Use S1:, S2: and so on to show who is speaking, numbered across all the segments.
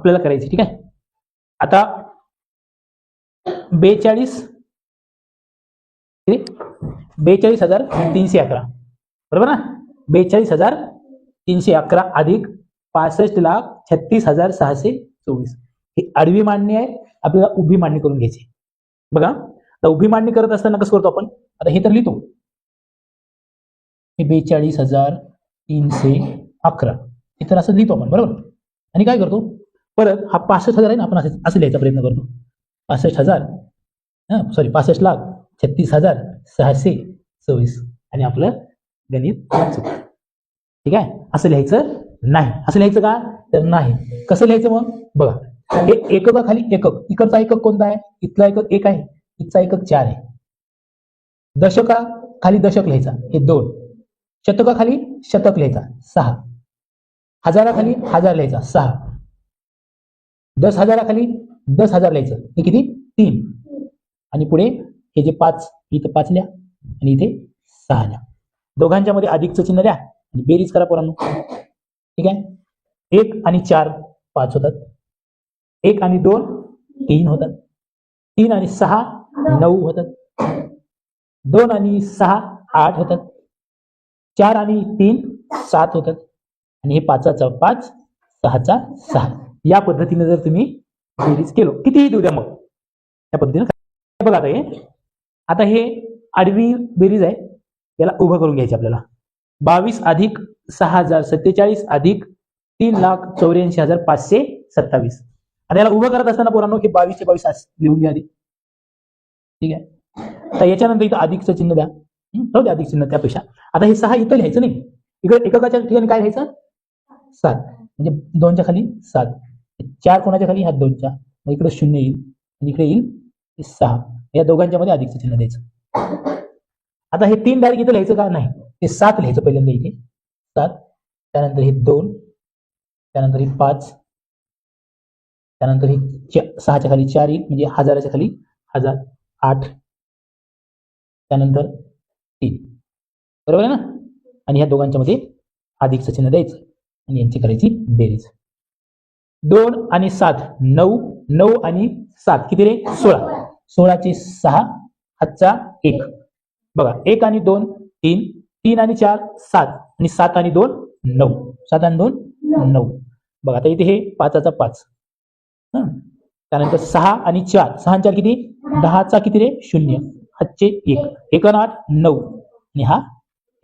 S1: आपल्याला करायची. ठीक आहे. आता 42,311 बरोबर ना. 42,311 अधिक 65,36,624 ही आडवी मांडणी आहे. आपल्याला उभी मांडणी करून घ्यायची. बघा आता उभी मांडणी करत असताना कसं करतो आपण, आता हे तर लिहितो, हे 42,311 हे तर असं लिहितो आपण बरोबर. आणि काय करतो परत हा 65,000 आहे ना, आपण असं लिहायचा प्रयत्न करतो. 65,000 65,36,624 आणि आपलं गणित चुकतं. ठीक आहे. असं लिहायचं नाही. असं लिहायचं का तर नाही. कसं लिहायचं मग बघा, हे एककाखाली एकक, इकडचा एकक कोणता आहे, इथला एकक 1 आहे, इथचा एकक 4 आहे. दशका खाली दशक लिहायचा हे 2, शतकाखाली शतक लिहायचा 6, हजाराखाली हजार लिहायचा 6, 10,000खाली 10,000 लिहायचं हे किती 3, आणि पुढे हे जे 5 इथं 5 लिहा आणि इथे 6 लिहा. दोघांच्या मध्ये अधिकचं चिन्ह द्या आणि बेरीज करा पोरांनो. ठीक आहे. 1 आणि 4 5 होतात, 1 आणि 2 3 होतात, 3 आणि 6 9 होतात, 2 आणि 6 8 होतात, 4 आणि 3 7 होतात, आणि हे 5चा 5 6चा 6. या पद्धतीने जर तुम्ही बेरीज केलो कितीही देऊ द्या मग त्या पद्धतीने बघा. आता हे आडवी बेरीज आहे, याला उभं करून घ्यायचे आपल्याला. 22 अधिक 6,047 अधिक 3,84,527. आता याला उभं करत असताना पोरांनो हे 22चे 22 लिहून घ्या आधी. ठीक आहे. तर याच्यानंतर इथं अधिकचं चिन्ह द्या. राहू द्या अधिक चिन्ह त्यापेक्षा. आता हे 6 इथं लिहायचं नाही, इकडे एककाच्या ठिकाणी काय लिहायचं 7, म्हणजे 2च्या खाली 7, 4 कोणाच्या खाली ह्या 2च्या, मग इकडे 0 येईल आणि इकडे येईल 6. या दोघांच्या मध्ये अधिकचं चिन्ह द्यायचं. आता हे 3 डायरेक्ट इथं लिहायचं का नाही, हे 7 लिहायचं पहिल्यांदा इथे 7, त्यानंतर हे 2, त्यानंतर हे 5, त्यानंतर हे 6च्या खाली 4 येईल म्हणजे हजाराच्या खाली 1000 8, त्यानंतर 3 बरोबर आहे ना. आणि ह्या दोघांच्या मध्ये अधिकचं चिन्ह द्यायचं आणि यांची करायची बेरीज. 2 आणि 7 9, 9 आणि 7 किती रे 16, 16चे 6 हातचा 1. बघा 1 आणि 2 3, 3 आणि 4 7 आणि 7 आणि 2 9, 7 आणि 2 9. बघा आता इथे हे 5चा 5, त्यानंतर 6 आणि 4, 6 आणि 4 किती 10चा किती रे 0, हातचे 1, 1 आणि 8 9 आणि हा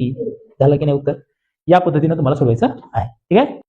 S1: 3. झालं की नाही उत्तर. या पद्धतीने तुम्हाला सोडवायचं आहे. ठीक आहे.